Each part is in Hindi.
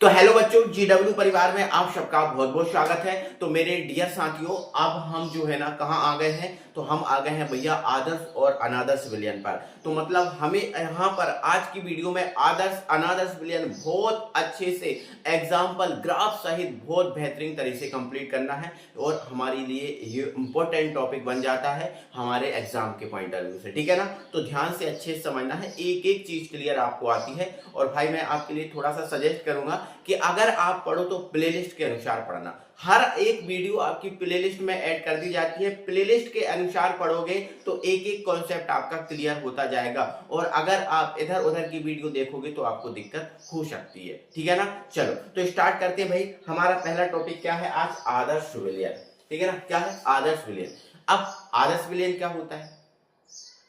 तो हेलो बच्चों, जीडब्ल्यू परिवार में आप सबका बहुत बहुत स्वागत है। तो मेरे डियर साथियों, अब हम जो है ना कहाँ आ गए हैं, तो हम आ गए हैं भैया आदर्श और अनादर्श विलयन पर। तो मतलब हमें यहाँ पर आज की वीडियो में आदर्श अनादर्श विलयन बहुत अच्छे से एग्जाम्पल ग्राफ सहित बहुत बेहतरीन तरीके से कंप्लीट करना है और हमारे लिए ये इंपॉर्टेंट टॉपिक बन जाता है हमारे एग्जाम के पॉइंट ऑफ व्यू से, ठीक है ना। तो ध्यान से अच्छे से समझना है, एक एक चीज क्लियर आपको आती है। और भाई मैं आपके लिए थोड़ा सा सजेस्ट करूंगा कि अगर आप पढ़ो तो प्लेलिस्ट के अनुसार पढ़ना। हर एक वीडियो आपकी प्लेलिस्ट में ऐड कर दी जाती है, प्लेलिस्ट के अनुसार पढ़ोगे तो एक एक कॉन्सेप्ट आपका क्लियर होता जाएगा। और अगर आप इधर उधर की वीडियो देखोगे तो आपको दिक्कत हो सकती है, ठीक है ना। चलो तो स्टार्ट करते हैं भाई। हमारा पहला टॉपिक क्या है आज? आदर्श विलयन, ठीक है ना। क्या है? आदर्श विलयन। अब आदर्श विलयन क्या होता है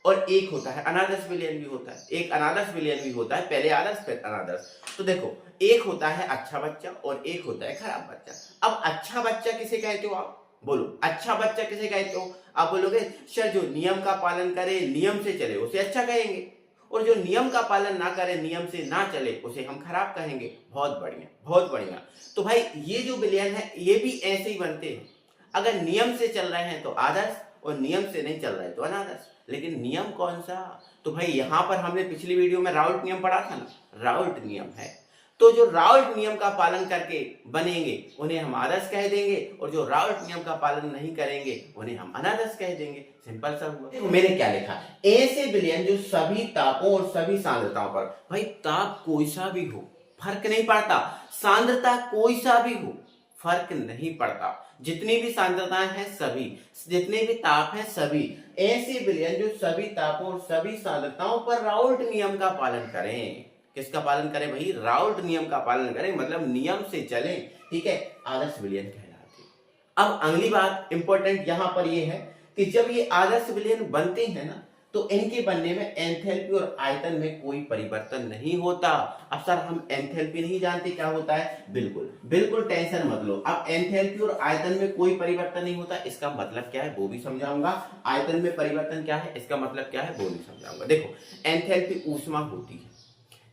और एक होता है अनादर्श विलयन भी होता है, एक अनादर्श विलयन भी होता है, पहले आदर्श फिर अनादर्श। तो देखो, एक होता है अच्छा बच्चा और एक होता है खराब बच्चा। अब अच्छा बच्चा किसे कहते हो आप? बोलो, अच्छा बच्चा किसे कहते हो? आप बोलोगे सर जो नियम का पालन करे, नियम से चले उसे अच्छा कहेंगे, और जो नियम का पालन ना करे, नियम से ना चले उसे हम खराब कहेंगे। बहुत बढ़िया, बहुत बढ़िया। तो भाई ये जो विलयन है ये भी ऐसे ही बनते हैं। अगर नियम से चल रहे हैं तो आदर्श और नियम से नहीं चल रहे तो अनादर्श। लेकिन नियम कौन सा? तो भाई यहां पर हमने पिछली वीडियो में राउल्ट नियम पढ़ा था ना, राउल्ट नियम है। तो जो राउल्ट नियम का पालन करके बनेंगे उन्हें हम आदर्श कह देंगे, और जो राउल्ट नियम का पालन नहीं करेंगे उन्हें हम अनादर्श कह देंगे। सिंपल सा हुआ। देखो मैंने क्या लिखा, ऐसे विलयन जो सभी तापों और सभी सांद्रताओं पर, भाई ताप कोई सा भी हो फर्क नहीं पड़ता, सांद्रता कोई सा भी हो फर्क नहीं पड़ता, जितनी भी सांद्रताएं हैं सभी, जितने भी ताप हैं सभी, ऐसे विलयन जो सभी तापों और सभी सांद्रताओं पर राउल्ट नियम का पालन करें। किसका पालन करें भाई? राउल्ट नियम का पालन करें, मतलब नियम से चलें, ठीक है, आदर्श विलयन कहलाते हैं। अब अगली बात इंपॉर्टेंट यहां पर यह है कि जब ये आदर्श विलयन बनते हैं ना तो इनके बनने में एंथैल्पी और आयतन में कोई परिवर्तन नहीं होता। अब सर हम एंथैल्पी नहीं जानते क्या होता है? बिल्कुल बिल्कुल टेंशन मत लो। अब एंथैल्पी और आयतन में कोई परिवर्तन नहीं होता, इसका मतलब क्या है वो भी समझाऊंगा। आयतन में परिवर्तन क्या है इसका मतलब क्या है वो भी समझाऊंगा। देखो, एंथैल्पी ऊष्मा होती है।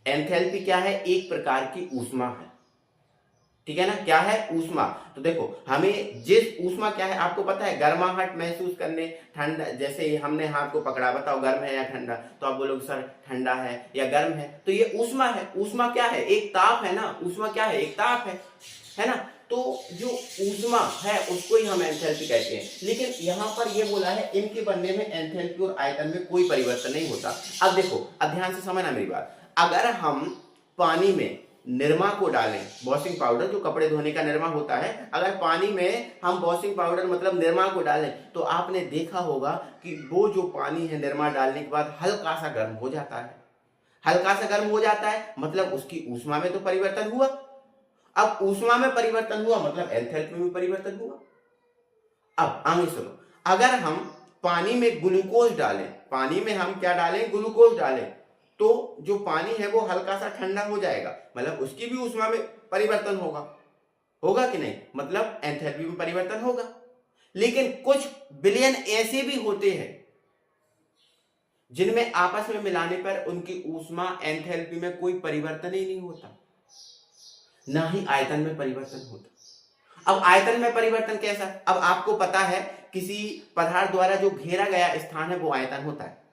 एंथैल्पी क्या है? एक प्रकार की ऊष्मा है, ठीक है ना। क्या है? ऊष्मा। तो देखो हमें जिस ऊष्मा क्या है आपको पता है, गर्माहट महसूस करने, ठंडा, जैसे हमने हाथ को पकड़ा, बताओ गर्म है या ठंडा, तो आप बोलोगे सर ठंडा है या गर्म है, तो ये ऊष्मा है। ऊष्मा क्या है? एक ताप है ना। ऊष्मा क्या है? एक ताप है ना। तो जो ऊष्मा है उसको ही हम एंथैल्पी कहते हैं। लेकिन यहाँ पर ये बोला है इनके बनने में एंथैल्पी और आयतन में कोई परिवर्तन नहीं होता। अब देखो, अब ध्यान से समझना मेरी बात। अगर हम पानी में निरमा को डालें, वॉशिंग पाउडर जो कपड़े धोने का निरमा होता है, अगर पानी में हम वॉशिंग पाउडर मतलब निरमा को डालें तो आपने देखा होगा कि वो जो पानी है निरमा डालने के बाद हल्का सा गर्म हो जाता है। हल्का सा गर्म हो जाता है मतलब उसकी ऊष्मा में तो परिवर्तन हुआ। अब ऊष्मा में परिवर्तन हुआ मतलब एंथैल्पी में परिवर्तन हुआ। अब आगे सुनो, अगर हम पानी में ग्लूकोज डालें, पानी में हम क्या डालें? ग्लूकोज डालें, तो जो पानी है वो हल्का सा ठंडा हो जाएगा, मतलब उसकी भी ऊष्मा में परिवर्तन होगा। होगा कि नहीं? मतलब एंथैल्पी में परिवर्तन होगा। लेकिन कुछ विलयन ऐसे भी होते हैं जिनमें आपस में मिलाने पर उनकी ऊष्मा एंथैल्पी में कोई परिवर्तन ही नहीं होता, ना ही आयतन में परिवर्तन होता। अब आयतन में परिवर्तन कैसा? अब आपको पता है किसी पदार्थ द्वारा जो घेरा गया स्थान है वो आयतन होता है।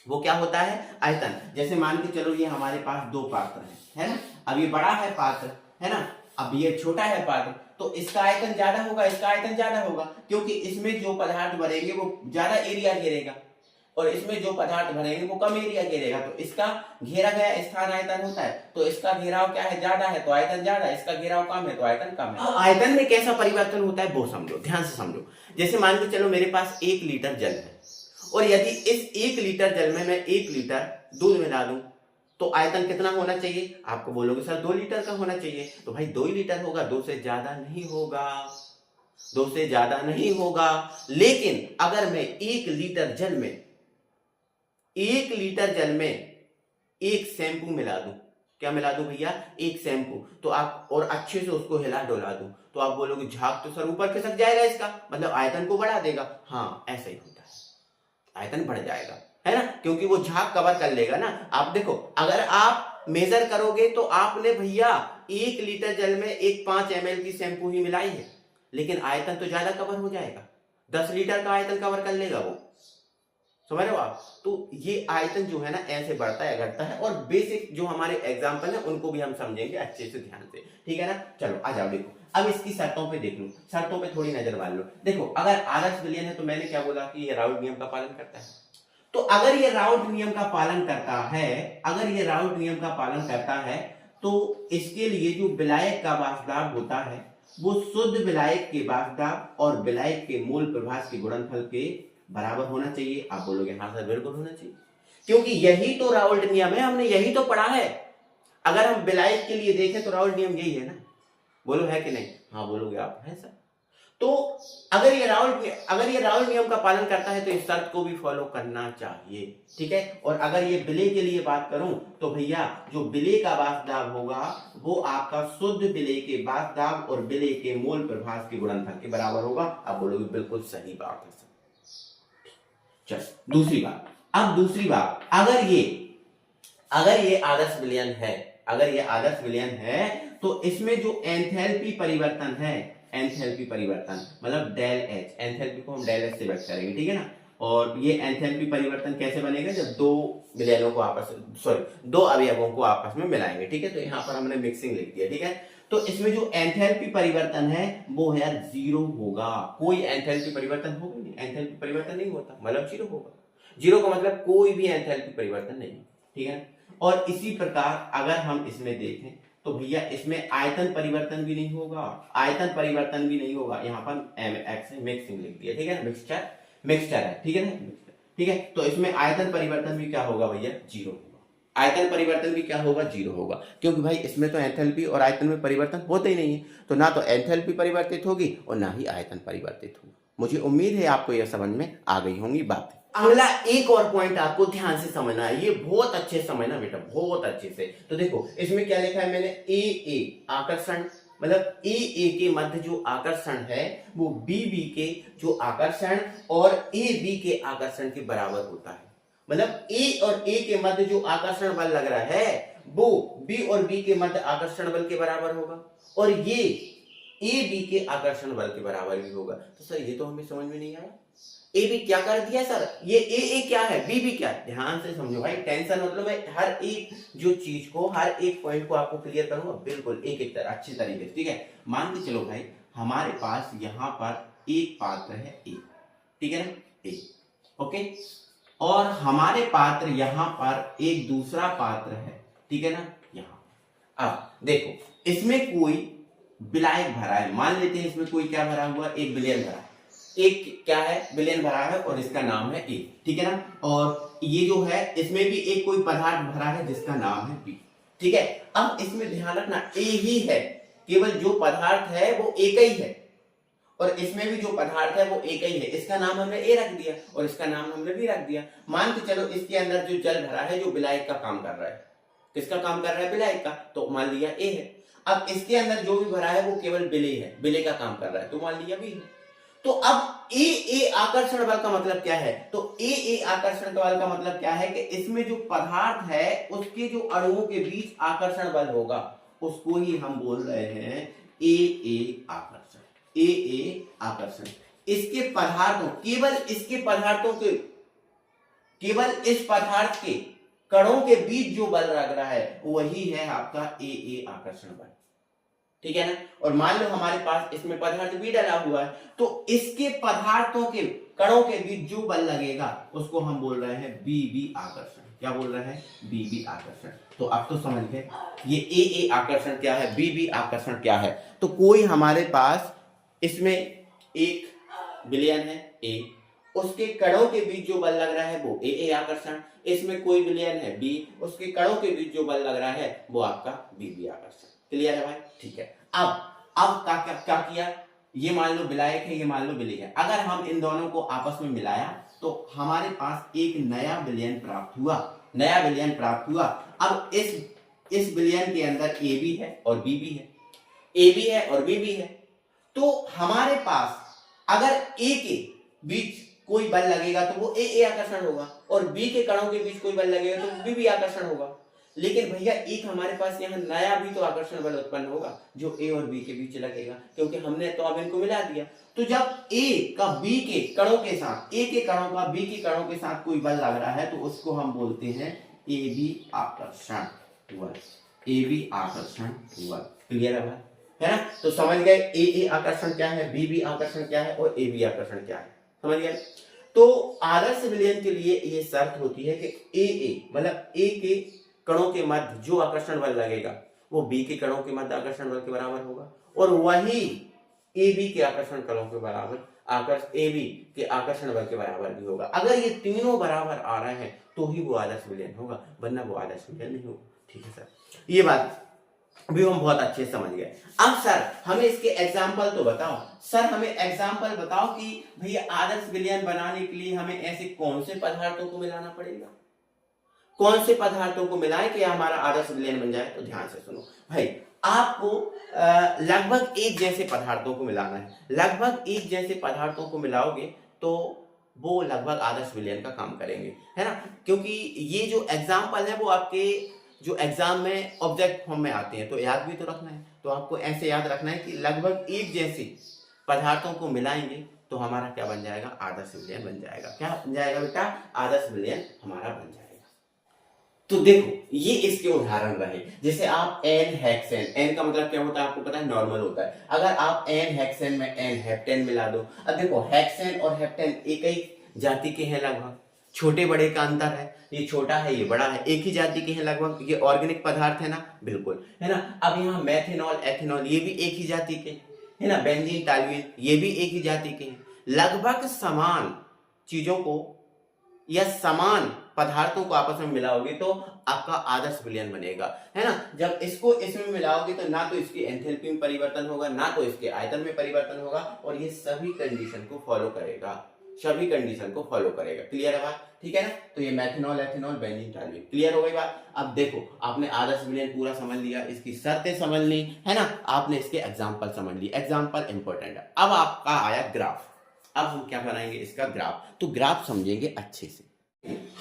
वो क्या होता है? आयतन। जैसे मान के चलो ये हमारे पास दो पात्र है ना। अब ये बड़ा है पात्र, है ना, अब ये छोटा है पात्र, तो इसका आयतन ज्यादा होगा, इसका आयतन ज्यादा होगा, क्योंकि इसमें जो पदार्थ भरेंगे वो ज्यादा एरिया घेरेगा और इसमें जो पदार्थ भरेंगे वो कम एरिया घेरेगा। तो इसका घेरा गया स्थान आयतन होता है, तो इसका घेराव क्या है? ज्यादा है तो आयतन ज्यादा, इसका घेराव कम है तो आयतन कम है। आयतन में कैसा परिवर्तन होता है वो समझो, ध्यान से समझो। जैसे मान के चलो मेरे पास 1 लीटर जल है, और यदि इस 1 लीटर जल में मैं 1 लीटर दूध मिला दूं तो आयतन कितना होना चाहिए? आपको बोलोगे सर 2 लीटर का होना चाहिए, तो भाई 2 ही लीटर होगा, 2 से ज्यादा नहीं होगा, 2 से ज्यादा नहीं होगा। लेकिन अगर मैं 1 लीटर जल में 1 शैंपू मिला दूं, क्या मिला दूं भैया? 1 शैंपू, तो आप और अच्छे से उसको हिला डुला दूं, तो आप बोलोगे झाग तो सर ऊपर खिसक जाएगा इसका, मतलब आयतन को बढ़ा देगा। हाँ ऐसा ही होता है, आयतन बढ़ जाएगा, है ना, क्योंकि वो झाग कवर कर लेगा ना। आप देखो, अगर आप मेजर करोगे तो आपने भैया 1 लीटर जल में एक 5 ml की शैम्पू ही मिलाई है, लेकिन आयतन तो ज्यादा कवर हो जाएगा, 10 लीटर का आयतन कवर कर लेगा वो, समझ रहे हो आप। तो ये आयतन जो है ना ऐसे बढ़ता है घटता है, और बेसिक जो हमारे एग्जाम्पल है उनको भी हम समझेंगे अच्छे से ध्यान से, ठीक है ना। चलो आ जाओ, देखो अब इसकी शर्तों पे देख लो, शर्तों पे थोड़ी नजर मार लो। देखो अगर आदर्श विलयन है तो मैंने क्या बोला कि ये राउल्ट नियम का पालन करता है, तो अगर ये राउल्ट नियम का पालन करता है, अगर ये राउल्ट नियम का पालन करता है तो इसके लिए जो विलायक का वाष्पदाब होता है वो शुद्ध विलायक के वाष्पदाब और विलायक के मोल प्रभास के गुणनफल के बराबर होना चाहिए। आप बोलोगे हाँ सर बिल्कुल होना चाहिए, क्योंकि यही तो राउल्ट नियम है, हमने यही तो पढ़ा है। अगर हम विलायक के लिए देखें तो राउल्ट नियम यही है ना, बोलो है कि नहीं, हाँ बोलोगे आप है सर। तो अगर ये राउल्ट नियम का पालन करता है तो इस शर्त को भी फॉलो करना चाहिए, ठीक है। और अगर ये विलेय के लिए बात करूं तो भैया जो विलेय का वाष्पदाब होगा वो आपका शुद्ध विलेय के वाष्पदाब और विलेय के मोल प्रभास के गुणनफल के बराबर होगा। आप बोलोगे बिल्कुल सही बात है सर। चल दूसरी बात, अगर ये आदर्श विलयन है, अगर ये आदर्श विलयन है तो इसमें जो एंथैल्पी परिवर्तन है, एंथैल्पी परिवर्तन मतलब डेल एच, एंथैल्पी को हम डेल एच से व्यक्त करेंगे, ठीक है ना। और ये एंथैल्पी परिवर्तन कैसे बनेगा, जब दो विलयनों को दो अवयवों को आपस में मिलाएंगे, ठीक है। तो यहाँ पर हमने मिक्सिंग लिख दिया, ठीक है। तो इसमें जो एंथैल्पी परिवर्तन है वो है यार 0 होगा, कोई एंथैल्पी परिवर्तन होगा नहीं, एंथैल्पी परिवर्तन नहीं होता मतलब 0 होगा। 0 का मतलब कोई भी एंथैल्पी परिवर्तन नहीं, ठीक है। और इसी प्रकार अगर हम इसमें देखें तो भैया इसमें आयतन परिवर्तन भी नहीं होगा, आयतन परिवर्तन भी नहीं होगा। यहाँ पर MX मिक्सिंग लिख दिया, ठीक है, मिक्सचर है, ठीक है ना, ठीक है। तो इसमें आयतन परिवर्तन भी क्या होगा भैया 0 होगा, आयतन परिवर्तन भी क्या होगा 0 होगा, क्योंकि भाई इसमें तो एंथैल्पी और आयतन में परिवर्तन होते ही नहीं है, तो ना तो एंथैल्पी परिवर्तित होगी और ना ही आयतन परिवर्तित होगा। मुझे उम्मीद है आपको यह समझ में आ गई होंगी बातें। अगला एक और पॉइंट आपको ध्यान से समझना है, ये बहुत अच्छे से समझना बेटा, बहुत अच्छे से। तो देखो इसमें क्या लिखा है मैंने, ए आकर्षण मतलब ए के मध्य जो आकर्षण है वो बी के जो आकर्षण और ए के आकर्षण के बराबर होता है। मतलब ए के मध्य जो आकर्षण बल लग रहा है वो बी और बी के मध्य आकर्षण बल के बराबर होगा, और ये ए बी के आकर्षण बल के बराबर भी होगा। तो सर ये तो हमें समझ में नहीं आया, ए बी क्या कर दिया सर, ये ए क्या है, बी क्या है। ध्यान से समझो भाई, टेंशन मतलब है हर एक जो चीज को, हर एक पॉइंट को आपको क्लियर करूंगा बिल्कुल एक तरह अच्छी तरीके से, ठीक है। मान के चलो भाई हमारे पास यहाँ पर एक पात्र है ए, ठीक है ना, ए, ओके, और हमारे पात्र यहाँ पर एक दूसरा पात्र है, ठीक है ना, यहाँ। अब देखो इसमें कोई विलायक भरा है, मान लेते हैं इसमें कोई क्या भरा हुआ, एक विलयन भरा है, एक क्या है विलयन भरा है और इसका नाम है ए, ठीक है ना। और ये जो है इसमें भी एक कोई पदार्थ भरा है जिसका नाम है बी, ठीक है। अब इसमें ध्यान रखना ए ही है, केवल जो पदार्थ है वो एक ही है, और इसमें भी जो पदार्थ है वो एक ही है, इसका नाम हमने ए रख दिया और इसका नाम हमने बी रख दिया। मान के चलो इसके अंदर जो जल भरा है जो विलायक का काम कर रहा है, किसका काम कर रहा है, विलायक का, तो मान लिया ए है। अब इसके अंदर जो भी भरा है वो केवल विलेय है, विलेय का काम कर रहा है, तो मान लिया बी है। तो अब ए आकर्षण बल का मतलब क्या है, तो ए आकर्षण बल का मतलब क्या है कि इसमें जो पदार्थ है उसके जो अणुओं के बीच आकर्षण बल होगा उसको ही हम बोल रहे हैं ए आकर्षण, ए आकर्षण। इसके पदार्थों, केवल इसके पदार्थों के, केवल इस पदार्थ के कणों के बीच जो बल लग रहा है वही है आपका ए आकर्षण बल, ठीक है ना। और मान लो हमारे पास इसमें पदार्थ भी डाला हुआ है, तो इसके पदार्थों के कणों के बीच जो बल लगेगा उसको हम बोल रहे हैं बी आकर्षण। क्या बोल रहे हैं, बी आकर्षण। तो अब तो समझ गए ये ए आकर्षण क्या है, बी आकर्षण क्या है। तो कोई हमारे पास इसमें एक विलयन है ए, उसके कणों के बीच जो बल लग रहा है वो ए आकर्षण, इसमें कोई विलयन है बी, उसके कणों के बीच जो बल लग रहा है वो आपका बी आकर्षण। क्लियर है भाई, ठीक है। अब क्या किया, ये मान लो विलायक है, ये मान लो विलेय है। अगर हम इन दोनों को आपस में मिलाया तो हमारे पास एक नया विलयन प्राप्त हुआ, नया विलयन प्राप्त हुआ। अब इस विलयन के अंदर ए भी है और बी भी है, ए भी है और बी भी है। तो हमारे पास अगर ए के बीच कोई बल लगेगा तो वो ए आकर्षण होगा, और बी के कणों के बीच कोई बल लगेगा तो बी आकर्षण होगा। लेकिन भैया एक हमारे पास यहाँ नया भी तो आकर्षण बल उत्पन्न होगा जो ए और बी के बीच लगेगा, क्योंकि हमने तो अब इनको मिला दिया। तो जब ए का बी के कणों के साथ, ए के कणों का बी के कणों के साथ कोई बल लग रहा है तो उसको हम बोलते हैं ए बी आकर्षण बल, ए बी आकर्षण बल। क्लियर है भाई, है ना? तो समझ गए ए आकर्षण क्या है, बी आकर्षण क्या है और ए बी आकर्षण क्या है, समझ गए? तो आदर्श विलयन के लिए ये शर्त होती है कि ए मतलब ए के कणों के मध्य जो आकर्षण बल लगेगा वो बी के कणों के मध्य आकर्षण बल के बराबर होगा, और वही ए बी के आकर्षण कणों के बराबर ए बी के आकर्षण बल के बराबर भी होगा। अगर ये तीनों बराबर आ रहे हैं तो ही वो आदर्श विलयन होगा, वरना वो आदर्श विलयन नहीं होगा। ठीक है सर, ये बात भी हम बहुत अच्छे समझ गए। अब सर हमें इसके एग्जाम्पल तो बताओ, सर हमें एग्जाम्पल बताओ कि भैया आदर्श विलयन बनाने के लिए हमें ऐसे कौन से पदार्थों को मिलाना पड़ेगा, कौन से पदार्थों को मिलाएं कि हमारा आदर्श विलयन बन जाए। तो ध्यान से सुनो भाई, आपको लगभग एक जैसे पदार्थों को मिलाना है। लगभग एक जैसे पदार्थों को मिलाओगे तो वो लगभग आदर्श विलयन का काम करेंगे, है ना? क्योंकि ये जो एग्जाम्पल है वो आपके जो एग्जाम में ऑब्जेक्ट फॉर्म में आते हैं, तो याद भी तो रखना है। तो आपको ऐसे याद रखना है कि लगभग एक जैसे पदार्थों को मिलाएंगे तो हमारा क्या बन जाएगा, आदर्श विलयन बन जाएगा। क्या बन जाएगा बेटा, आदर्श विलयन हमारा बन जाएगा। तो देखो ये इसके उदाहरण रहे, जैसे आप एन हेक्सेन, एन का मतलब क्या होता है आपको पता है, नॉर्मल होता है। अगर आप एन हेक्सेन में एन हेप्टेन मिला दो, अब देखो हेक्सेन और हेप्टेन एक ही जाति के हैं, लगभग छोटे बड़े का अंतर है, ये छोटा है ये बड़ा है, एक ही जाति के हैं लगभग, ये ऑर्गेनिक पदार्थ है ना, बिल्कुल, है ना? अब यहाँ मेथेनॉल एथेनॉल ये भी एक ही जाति के है ना, बेंजीन टालुइन ये भी एक ही जाति के हैं। लगभग समान चीजों को या समान पदार्थों को आपस में मिलाओगे तो आपका आदर्श विलयन बनेगा, है ना? जब इसको इसमें मिलाओगे तो ना तो इसकी एंथैल्पी में परिवर्तन होगा, ना तो इसके आयतन में परिवर्तन होगा, और ये सभी कंडीशन को फॉलो करेगा, सभी कंडीशन को फॉलो करेगा। क्लियर है बात? ठीक है ना? तो ये methanol ethanol benzene toluene, clear हो गई बात? अब देखो आपने आदर्श विलयन पूरा समझ लिया, इसकी शर्तें समझ ली, है ना? आपने इसके एग्जाम्पल समझ लिए, एग्जाम्पल इंपॉर्टेंट है। अब आपका आया ग्राफ, अब हम क्या बनाएंगे इसका ग्राफ। तो ग्राफ समझेंगे अच्छे से,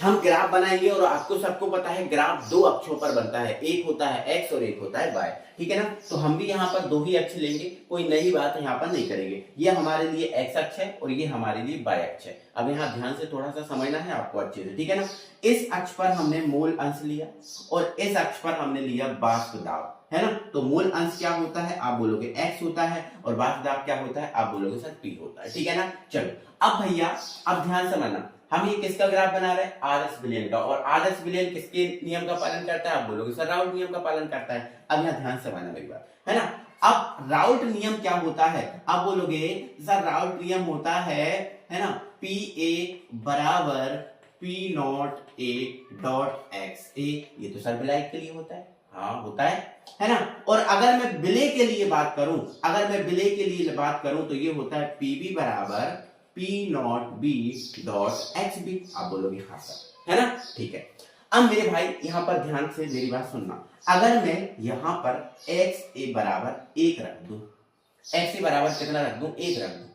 हम ग्राफ बनाएंगे, और आपको सबको पता है ग्राफ दो अक्षों पर बनता है, एक होता है एक्स और एक होता है वाई, ठीक है ना? तो हम भी यहाँ पर दो ही अक्ष लेंगे, कोई नई बात यहाँ पर नहीं करेंगे। ये हमारे लिए एक्स अक्ष है और ये हमारे लिए वाई अक्ष है। अब यहाँ ध्यान से थोड़ा सा समझना है आपको अच्छे से, ठीक है ना? इस अक्ष पर हमने मूल अंश लिया और इस अक्ष पर हमने लिया वाष्प दाब, है ना? तो मूल अंश क्या होता है आप बोलोगे x होता है, और वाष्प दाब क्या होता है आप बोलोगे सर p होता है, ठीक है ना? चलो अब भैया अब ध्यान से समझना, हम ये किसका ग्राफ बना रहे हैं, आदर्श विलयन का। और आदर्श विलयन किसके नियम का पालन करता है आप बोलोगे सर राउल्ट नियम का पालन करता है। अब यहाँ ध्यान से मानना मेरी बात, है ना? अब राउल्ट नियम क्या होता है आप बोलोगे सर राउल्ट नियम होता है ना, पी ए बराबर P not A dot X A. ये तो सर विलायक के लिए होता है, हाँ होता है ना? और अगर मैं विलय के लिए बात करूं, अगर मैं विलय के लिए बात करूं तो ये होता है पी बी बराबर P not B dot X B. आप बोलोगे हाँ सर, है ना? ठीक है। अब मेरे भाई यहाँ पर ध्यान से मेरी बात सुनना, अगर मैं यहाँ पर एक्स ए बराबर एक रख दूं, एक्स ए बराबर कितना रख दूं, एक रख दूं,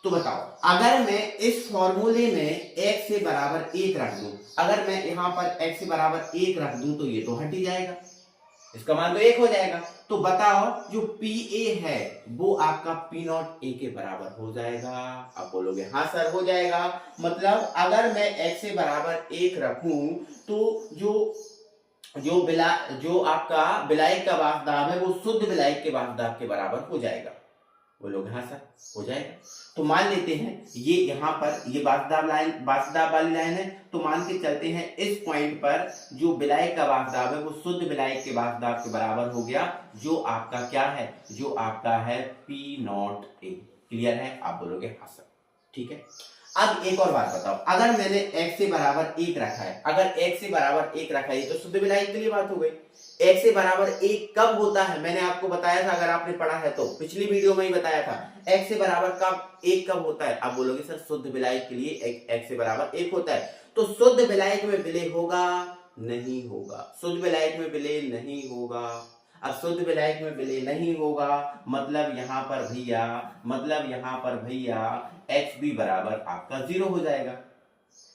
तो बताओ अगर मैं इस फॉर्मूले में x से बराबर एक रख दूं, अगर मैं यहाँ पर x से बराबर एक रख दूं तो ये तो हट ही जाएगा, इसका मान तो एक हो जाएगा। तो बताओ जो PA है वो आपका P नॉट A के बराबर हो जाएगा। आप बोलोगे हाँ सर हो जाएगा। मतलब अगर मैं x से बराबर एक रखूं तो जो आपका विलायक का वाष्प दाब है वो शुद्ध विलायक के वाष्प दाब के बराबर हो जाएगा। बोलोगे हाँ सर हो जाएगा। तो मान लेते हैं ये यहाँ पर ये वाष्प दाब वाली लाइन है, तो मान के चलते हैं इस पॉइंट पर जो विलायक का वाष्प दाब है वो शुद्ध विलायक के वाष्प दाब के बराबर हो गया, जो आपका क्या है, जो आपका है P नॉट A। क्लियर है? आप बोलोगे हाँ सर, ठीक है। अब एक और बात बताओ, अगर मैंने x से बराबर एक रखा है, अगर x से बराबर एक रखा है तो शुद्ध विलायक के लिए बात हो गई। x से बराबर एक कब होता है मैंने आपको बताया था, अगर आपने पढ़ा है तो पिछली वीडियो में ही बताया था। x से बराबर एक कब होता है? आप बोलोगे सर शुद्ध विलायक के लिए x से बराबर एक होता है। तो शुद्ध विलायक में विलय होगा नहीं होगा, शुद्ध विलायक में विलय नहीं होगा। अब शुद्ध विलायक में विलय नहीं होगा मतलब यहाँ पर भैया x भी बराबर आपका 0 हो जाएगा।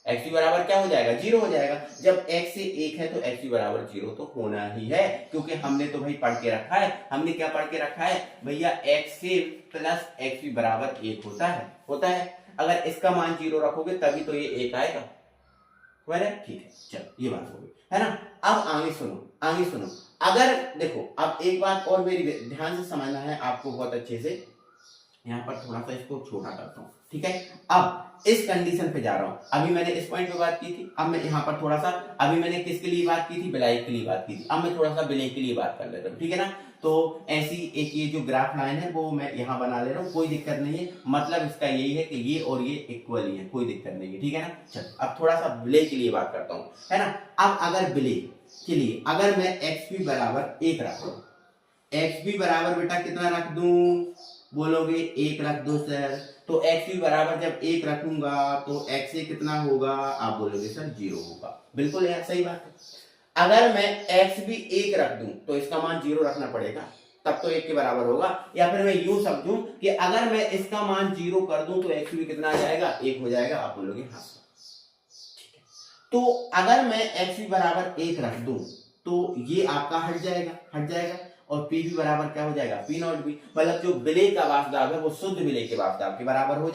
एक्स भी बराबर क्या हो जाएगा, 0 हो जाएगा। जब x से 1 है तो x भी बराबर 0 तो होना ही है, क्योंकि हमने तो भाई पढ़ के रखा है। हमने क्या पढ़ के रखा है भैया, x से प्लस x भी बराबर 1 होता है। अगर इसका मान 0 रखोगे तभी तो ये 1 आएगा, ठीक है। चलो ये बात हो गई है ना। अब आगे सुनो, अगर देखो, अब एक बात और मेरी ध्यान से समझना है आपको बहुत अच्छे से। यहाँ पर थोड़ा सा इसको छोटा करता हूँ, ठीक है। अब इस कंडीशन पे जा रहा हूँ। अभी मैंने इस पॉइंट पे बात की थी, अब मैं यहाँ पर थोड़ा सा, अभी मैंने किसके लिए बात की थी, बिलाई के लिए बात की थी। अब मैं थोड़ा सा बिलाई के लिए बात कर लेता हूँ, ठीक है ना। तो ऐसी एक ये जो ग्राफ लाइन है वो मैं यहाँ बना ले रहा हूँ, कोई दिक्कत नहीं है। मतलब इसका यही है कि ये और ये इक्वल ही है, कोई दिक्कत नहीं है, ठीक है ना। चलो अब थोड़ा सा बिलाई के लिए बात करता हूँ, है ना। अब अगर बिलाई के लिए अगर मैं एक्स भी बराबर 1 रख दूं, एक्स भी बराबर बेटा कितना रख दूं, बोलोगे 1 रख दो सर। तो एक्स भी बराबर जब 1 रखूंगा तो एक्स से कितना होगा, आप बोलोगे सर 0 होगा। बिल्कुल यार सही बात है। अगर मैं एक्स भी 1 रख दूं तो इसका मान 0 रखना पड़ेगा, तब तो 1 के बराबर होगा। या फिर मैं यूं समझूं कि अगर मैं इसका मान 0 कर दूं तो एक्स भी कितना आ जाएगा, 1 हो जाएगा। आप बोलोगे हाँ सर, ठीक है। तो अगर मैं एक्स भी बराबर 1 रख दूं तो ये आपका हट जाएगा और पी भी बराबर क्या हो जाएगा, पी नॉट बी। मतलब जो विलेय का वाष्पदाब है वो शुद्ध विलेय के वाष्पदाब के बराबर हो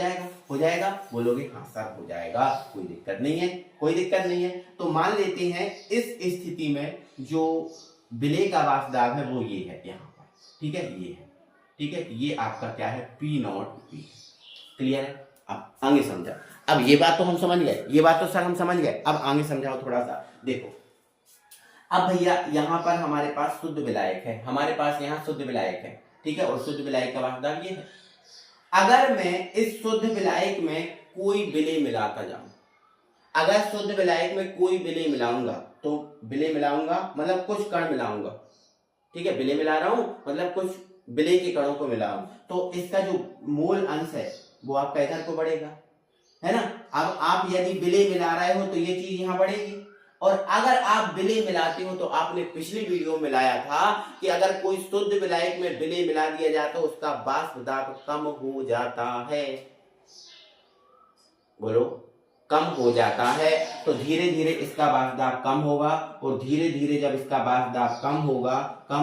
जाएगा। बोलोगे हाँ सर हो जाएगा, कोई दिक्कत नहीं है। तो मान लेते हैं इस स्थिति में जो विलेय का वाष्पदाब है वो ये है यहाँ पर, ठीक है, ये है, ठीक है। ये आपका क्या है, पी नॉट बी। क्लियर है। अब आगे समझा। अब ये बात तो हम समझ गए, ये बात तो सर हम समझ गए। अब आगे समझाओ थोड़ा सा। देखो अब भैया यहाँ पर हमारे पास शुद्ध विलायक है, हमारे पास यहाँ शुद्ध विलायक है, ठीक है। और शुद्ध विलायक का वाष्पदाब ये है। अगर मैं इस शुद्ध विलायक में कोई विलेय मिलाता जाऊं, अगर शुद्ध विलायक में कोई विलेय मिलाऊंगा तो विलेय मिलाऊंगा मतलब कुछ कण मिलाऊंगा, ठीक है। विलेय मिला रहा हूं मतलब कुछ विलेय के कणों को मिलाऊं, तो इसका जो मूल अंश है वो आपका इधर को बढ़ेगा, है ना। अब आप यदि विलेय मिला रहे हो तो ये चीज यहाँ बढ़ेगी। और अगर आप विलेय मिलाते हो तो आपने पिछली वीडियो में लाया था कि अगर कोई शुद्ध विलायक में विलेय मिला दिया जाए तो उसका वाष्पदाब कम हो जाता है। बोलो, कम हो जाता है। तो धीरे धीरे इसका वाष्पदाब कम होगा और धीरे धीरे जब इसका वाष्पदाब कम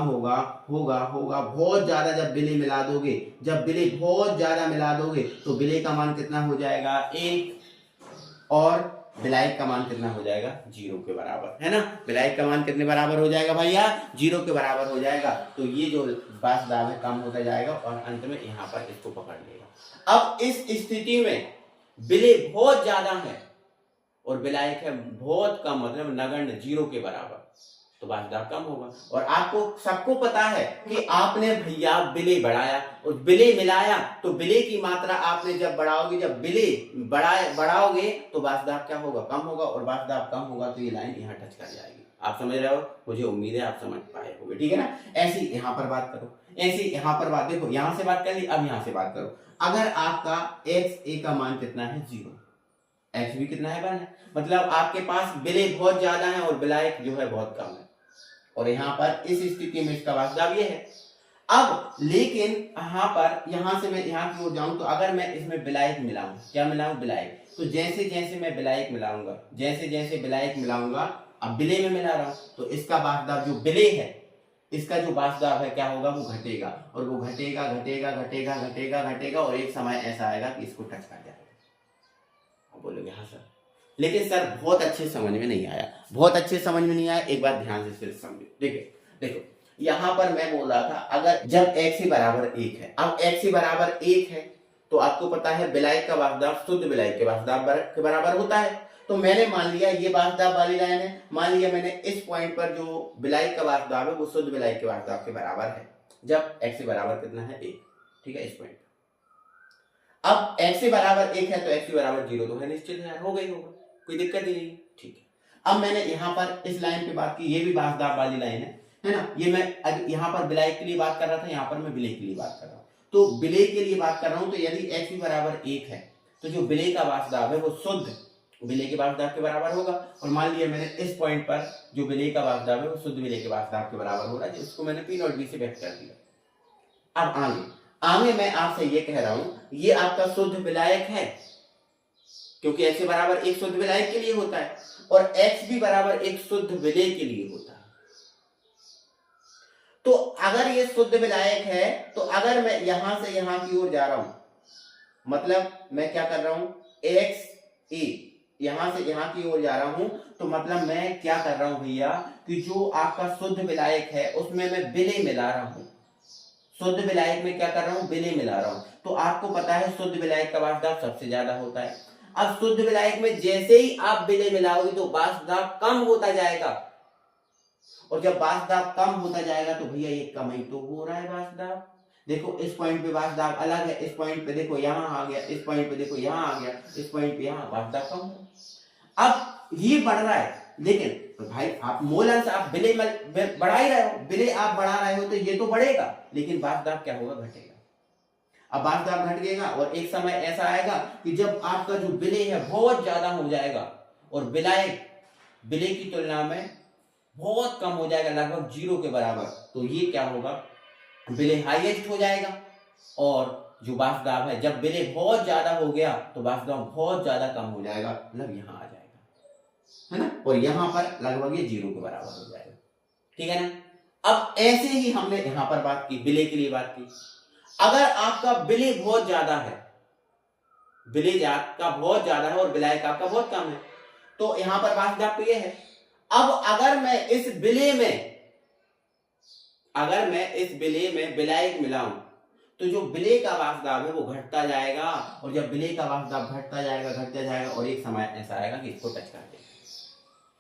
होगा बहुत ज्यादा जब विलेय मिला दोगे, जब विलेय बहुत ज्यादा मिला दोगे तो विलेय का मान कितना हो जाएगा, 1, और विलायक का मान कितना हो जाएगा, 0 के बराबर, है ना। विलायक का मान कितने बराबर हो जाएगा भैया, 0 के बराबर हो जाएगा। तो ये जो वाष्पदाब है कम होता जाएगा और अंत में यहाँ पर इसको पकड़ लेगा। अब इस स्थिति में विलेय बहुत ज्यादा है और विलायक है बहुत कम, मतलब नगण्य, 0 के बराबर, तो वाष्पदाब कम होगा। और आपको सबको पता है कि आपने भैया विलेय बढ़ाया और विलेय मिलाया, तो विलेय की मात्रा आपने जब बढ़ाओगे, जब विलेय बढ़ाओगे तो वाष्पदाब क्या होगा, कम होगा। और वाष्पदाब कम होगा तो ये लाइन यहाँ टच कर जाएगी। आप समझ रहे हो, मुझे उम्मीद है आप समझ पाए होंगे, ठीक है ना। ऐसी यहाँ पर बात करो, ऐसी यहाँ पर बात, देखो यहाँ से बात कर ली, अब यहाँ से बात करो। अगर आपका एक्स ए का मान कितना है, 0, एक्स भी कितना है, 1 है, मतलब आपके पास विलेय बहुत ज्यादा है और विलायक जो है बहुत कम है। और यहाँ पर इस स्थिति में इसका वाष्पदाब ये है। अब लेकिन यहाँ पर, यहाँ से मैं यहाँ की ओर जाऊं तो अगर मैं इसमें विलायक मिलाऊं, क्या मिलाऊं, विलायक, तो जैसे जैसे मैं विलायक मिलाऊंगा, जैसे जैसे विलायक मिलाऊंगा, अब विलेय में मिला रहा हूं तो इसका वाष्पदाब जो विलेय है, इसका जो वाष्पदाब है क्या होगा, वो घटेगा और वो घटेगा और एक समय ऐसा आएगा कि इसको टच कर जाएगा। बोलोगे हाँ सर, लेकिन सर बहुत अच्छे समझ में नहीं आया, एक बार ध्यान से सिर्फ समझो। देखो यहां पर मैं बोल रहा था अगर जब x ही बराबर 1 है, अब x ही बराबर 1 है तो आपको पता है विलायक का वाष्पदाब शुद्ध विलायक के वाष्पदाब के बराबर होता है। तो मैंने मान लिया ये वाष्पदाब वाली लाइन है, मान लिया मैंने इस पॉइंट पर जो विलायक का वाष्पदाब है वो शुद्ध विलायक के वाष्पदाब के बराबर है जब x ही बराबर कितना है, 1, ठीक है। इस पॉइंट अब x ही बराबर 1 है तो x ही बराबर 0 तो है निश्चित है, हो गई होगा, कोई दिक्कत ही नहीं, ठीक है। अब मैंने यहाँ पर इस लाइन पे बात की, ये भी वाष्पदाब वाली लाइन है ना। ये मैं यहाँ पर विलायक के लिए बात कर रहा था, यहाँ पर मैं विलेय के लिए बात कर रहा हूँ। तो विलेय के लिए बात कर रहा हूँ तो यदि x भी बराबर 1 है तो जो विलेय का वाष्पदाब है वो शुद्ध विलेय के वाष्पदाब के बराबर होगा। और मान लिया मैंने इस पॉइंट पर जो विलेय का वाष्पदाब है वो शुद्ध विलेय के वाष्पदाब के बराबर हो रहा है, जिसको मैंने P नॉट B से व्यक्त कर दिया। अब आगे मैं आपसे ये कह रहा हूं, ये आपका शुद्ध विलायक है, क्योंकि x बराबर एक शुद्ध विलायक के लिए होता है और x भी बराबर एक शुद्ध विलेय के लिए होता है। तो अगर ये शुद्ध विलायक है तो अगर मैं यहां से यहां की ओर जा रहा हूं, मतलब मैं क्या कर रहा हूं, x a यहां से यहां की ओर जा रहा हूं, तो मतलब मैं क्या कर रहा हूं भैया कि जो आपका शुद्ध विलायक है उसमें मैं विलेय मिला रहा हूं। शुद्ध विलायक में क्या कर रहा हूं, विलेय मिला रहा हूं। तो आपको पता है शुद्ध विलायक का वाष्प दाब सबसे ज्यादा होता है। अब शुद्ध विलायक में जैसे ही आप विलेय मिलाओगे तो वाष्प दाब कम होता जाएगा, और जब वाष्प दाब कम होता जाएगा तो भैया ये कम ही तो हो रहा है वाष्प दाब। देखो इस पॉइंट पे वाष्प दाब अलग है, इस पॉइंट पे देखो यहां आ गया, इस पॉइंट पे देखो यहां आ गया, इस पॉइंट पे यहां वाष्प दाब कम हो। अब ये बढ़ रहा है, लेकिन तो भाई आप मोल अंश आप विलेय बढ़ा ही रहे हो, विलेय आप बढ़ा रहे हो तो ये तो बढ़ेगा, लेकिन वाष्प दाब क्या होगा, घटेगा। अब वाष्प दाब घट गएगा और एक समय ऐसा आएगा कि जब आपका जो विलेय है बहुत ज्यादा हो जाएगा और विलायक विलेय की तुलना में बहुत कम हो जाएगा, लगभग 0 के बराबर। तो ये क्या होगा, विलेय हाईएस्ट हो जाएगा और जो वाष्प दाब है जब विलेय बहुत ज्यादा हो गया तो वाष्प दाब बहुत ज्यादा कम हो जाएगा, मतलब यहां आ जाएगा, है ना, और यहां पर लगभग ये 0 के बराबर हो जाएगा। ठीक है ना। अब ऐसे ही हमने यहां पर बात की, विलेय के लिए बात की। अगर आपका विलेय बहुत ज्यादा है, विलेय आपका बहुत ज्यादा है और विलायक आपका बहुत कम है, तो यहां पर वाष्प दाब तो ये है। अब अगर मैं इस विलेय में विलायक मिलाऊं तो जो विलेय का वाष्प दाब है वो घटता जाएगा, और जब विलेय का वाष्प दाब घटता जाएगा और एक समय ऐसा आएगा कि इसको टच कर देगा।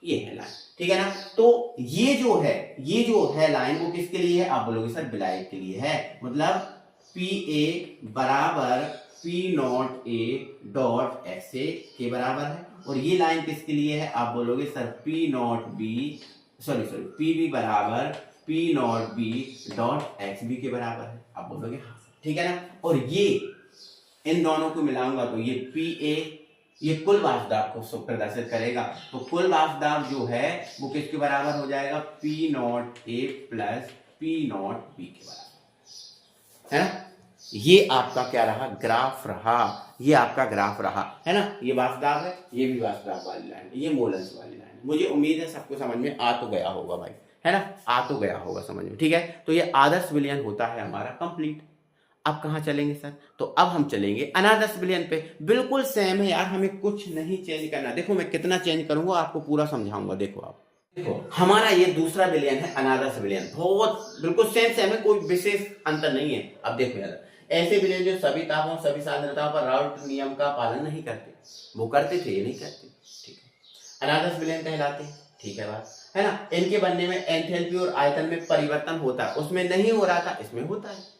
ये है लाइन, ठीक है ना। तो ये जो है लाइन वो किसके लिए है, आप बोलोगे सर विलायक के लिए है, मतलब P1 बराबर P0A डॉट XA के बराबर है, और ये लाइन किसके लिए है, आप बोलोगे सर PB बराबर P0B डॉट XB के बराबर है, आप बोलोगे हाँ, ठीक है ना। और ये इन दोनों को मिलाऊंगा तो ये PA ये कुल वाष्प दाब को प्रदर्शित करेगा, तो कुल वाष्प दाब जो है वो किसके बराबर हो जाएगा, P0A प्लस P0B के बराबर, है ना। ये आपका क्या रहा, ग्राफ रहा, ये आपका ग्राफ रहा, है ना। ये वाष्प दाब है, ये भी वाष्प दाब वाली लाइन, ये मोल अंश वाली लाइन। मुझे उम्मीद है सबको समझ में आ तो गया होगा भाई, है ना, आ तो गया होगा समझ में, ठीक है। तो ये आदर्श विलयन होता है हमारा कंप्लीट। अब कहाँ चलेंगे सर, तो अब हम चलेंगे अनादर्श विलयन पे। बिल्कुल सेम है यार, हमें कुछ नहीं चेंज करना। देखो मैं कितना चेंज करूंगा आपको पूरा समझाऊंगा। देखो आप देखो हमारा ये दूसरा विलयन है अनादर्श विलयन, बहुत बिल्कुल सेम है, कोई विशेष अंतर नहीं है। अब देखो यार, ऐसे विलयन जो सभी तापों सभी सांद्रताओं पर राउल्ट नियम का पालन नहीं करते, वो करते थे, ये नहीं करते, ठीक है, अनादर्श विलयन कहलाते हैं, ठीक है बात, है ना। इनके बनने में एंथैल्पी और आयतन में परिवर्तन होता है, उसमें नहीं हो रहा था, इसमें होता है,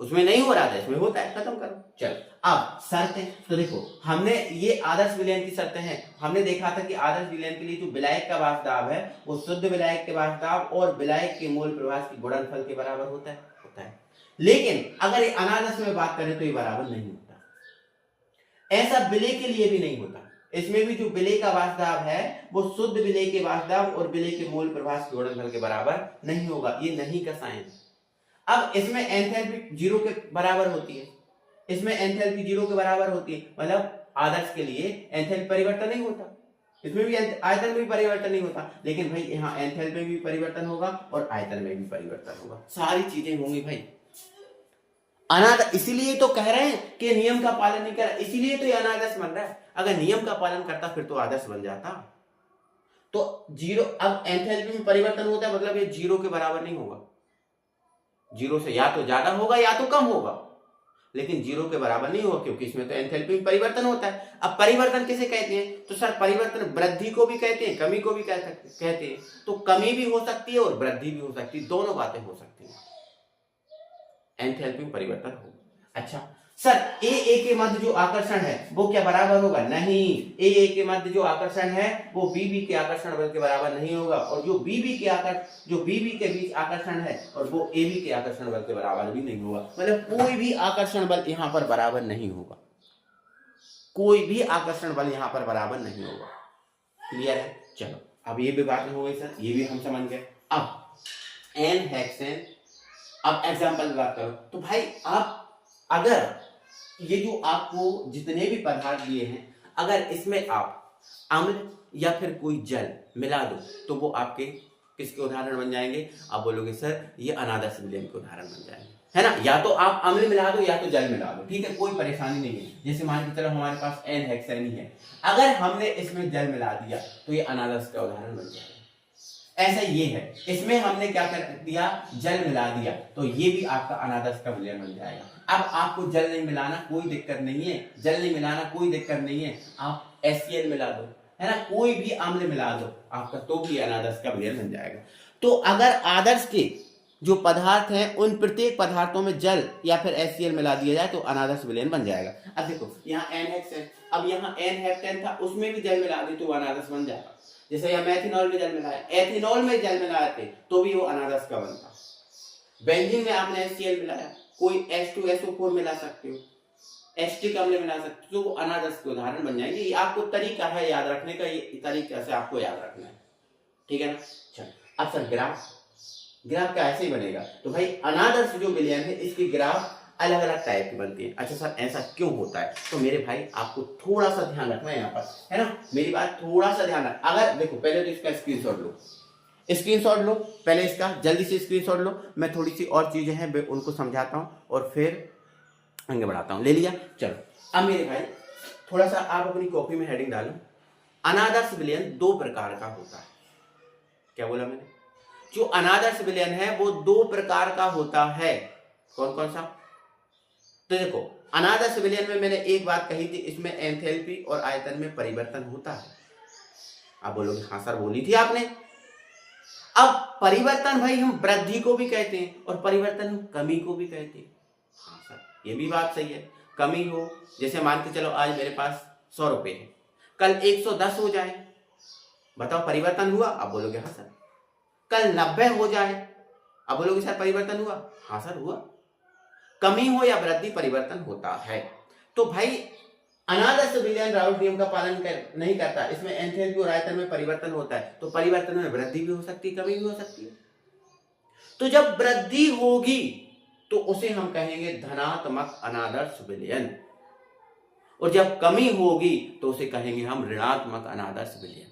उसमें नहीं हो रहा था, इसमें होता है, खत्म करो। चलो अब शर्तें, तो देखो हमने ये आदर्श विलयन की शर्तें हैं। हमने देखा था कि आदर्श विलयन के लिए जो विलायक का वाष्प दाब है वो शुद्ध विलायक के वाष्प दाब और विलायक के मोल प्रवाह के गुणनफल के बराबर होता है। लेकिन अगर ये अनादर्श में बात करें तो ये बराबर नहीं होता। ऐसा विलेय के लिए भी नहीं होता, इसमें भी जो विलेय का वाष्प दाब है वो शुद्ध विलेय के वाष्प दाब और विलेय के मोल प्रवाह के गुणनफल के बराबर नहीं होगा, ये नहीं का साइन। अब इसमें एंथैल्पी 0 के बराबर होती है, इसमें एंथैल्पी 0 के बराबर होती है, मतलब आदर्श के लिए एंथैल्पी परिवर्तन नहीं होता, इसमें भी आयतन में भी परिवर्तन नहीं होता। लेकिन भाई यहाँ एंथैल्पी में भी परिवर्तन होगा और आयतन में भी परिवर्तन होगा, सारी चीजें होंगी भाई। अनादर्श इसीलिए तो कह रहे हैं कि नियम का पालन नहीं कर रहा, इसीलिए तो ये अनादर्श बन रहा है। अगर नियम का पालन करता फिर तो आदर्श बन जाता। तो 0, अब एंथैल्पी में परिवर्तन होता है, मतलब ये 0 के बराबर नहीं होगा, 0 से या तो ज्यादा होगा या तो कम होगा, लेकिन 0 के बराबर नहीं होगा, क्योंकि इसमें तो एंथैल्पी में परिवर्तन होता है। अब परिवर्तन किसे कहते हैं, तो सर परिवर्तन वृद्धि को भी कहते हैं, कमी को भी कहते हैं। तो कमी भी हो सकती है और वृद्धि भी हो सकती है, दोनों बातें हो सकती है, एंथैल्पी में परिवर्तन होगा। अच्छा सर ए के मध्य जो आकर्षण है वो क्या बराबर होगा, नहीं, ए के मध्य जो आकर्षण है वो बी के आकर्षण बल के बराबर नहीं होगा, और जो बी के बीच आकर्षण है और वो ए के आकर्षण बल के बराबर भी नहीं होगा। मतलब कोई भी आकर्षण बल यहाँ पर बराबर नहीं होगा, कोई भी आकर्षण बल यहाँ पर बराबर नहीं होगा। क्लियर है। चलो अब ये भी बात हो गई सर, ये भी हम समझ गए। अब एन हेक्सेन, अब एग्जाम्पल की बात करो तो भाई आप अगर ये जो आपको जितने भी पदार्थ दिए हैं, अगर इसमें आप अम्ल या फिर कोई जल मिला दो तो वो आपके किसके उदाहरण बन जाएंगे? आप बोलोगे सर ये अनादर्श विलयन के उदाहरण बन जाएंगे, है ना। या तो आप अम्ल मिला दो या तो जल मिला दो, ठीक है, कोई परेशानी नहीं है। जैसे मान के चलो हमारे पास एन हेक्सेनी है, अगर हमने इसमें जल मिला दिया तो ये अनादर्श का उदाहरण बन जाएगा। ऐसा ये है, इसमें हमने क्या कर दिया? जल मिला दिया, तो ये भी आपका अनादर्श का विलयन बन जाएगा। अब आपको जल नहीं मिलाना कोई दिक्कत नहीं है, जल नहीं मिलाना कोई दिक्कत नहीं है, आप HCl मिला दो, है ना, कोई भी अम्ल मिला दो आपका, तो भी अनादर्श का विलयन बन जाएगा। तो अगर आदर्श के जो पदार्थ हैं उन प्रत्येक पदार्थों में जल या फिर HCl मिला दिया जाए तो अनादर्श विलयन बन जाएगा। अब देखो यहाँ NH है, अब यहाँ N हेक्टेन था, उसमें भी जल मिला दे तो अनादर्श बन जाएगा। जैसे यहाँ मेथिनॉल में जल मिलाया, एथिनॉल में जल मिलाए थे तो भी वो अनादर्श का बनता। बेंजीन में आपने HCl मिलाया, कोई H2SO4 मिला सकते हो, एस्टिक अम्ल मिला सकते हो, तो वो अनादर्श के उदाहरण बन जाएंगे। ये आपको तरीका है याद रखने का, ये तरीके से आपको याद रखना है, ठीक है ना। चलो अब सर ग्राफ का ऐसे ही बनेगा। तो भाई अनादर्श जो विलयन है इसके ग्राफ अलग अलग टाइप की बनती है। अच्छा सर ऐसा क्यों होता है? तो मेरे भाई आपको थोड़ा सा ध्यान रखना है यहाँ पर, है ना, मेरी बात थोड़ा सा ध्यान रख। अगर देखो पहले तो इसका स्क्रीनशॉट लो, पहले इसका जल्दी से स्क्रीनशॉट लो। मैं थोड़ी सी और चीजें हैं उनको समझाता हूँ और फिर आगे बढ़ाता हूँ। ले लिया? चलो अब मेरे भाई थोड़ा सा आप अपनी कॉपी में हेडिंग डालो। अनादर्श विलयन दो प्रकार का होता है। क्या बोला मैंने? जो अनादर्श विलयन है वो दो प्रकार का होता है। कौन कौन सा? तो देखो अनादर्श विलयन में मैंने एक बात कही थी, इसमें एंथैल्पी और आयतन में परिवर्तन होता है। आप बोलोगे हाँ सर बोली थी आपने। अब परिवर्तन भाई हम वृद्धि को भी कहते हैं और परिवर्तन हम कमी को भी कहते हैं। हाँ सर ये भी बात सही है। कमी हो, जैसे मान के चलो आज मेरे पास 100 रुपए है, कल 110 हो जाए, बताओ परिवर्तन हुआ? आप बोलोगे हाँ सर। कल 90 हो जाए, आप बोलोगे सर परिवर्तन हुआ? हाँ सर हुआ। कमी हो या वृद्धि परिवर्तन होता है। तो भाई अनादर्श विलयन राउल्ट नियम का पालन नहीं करता, इसमें एंथैल्पी और आयतन में परिवर्तन होता है, तो परिवर्तन में वृद्धि भी हो सकती है, कमी भी हो सकती है। तो जब वृद्धि होगी तो उसे हम कहेंगे धनात्मक अनादर्श विलयन, और जब कमी होगी तो उसे कहेंगे हम ऋणात्मक अनादर्श विलयन।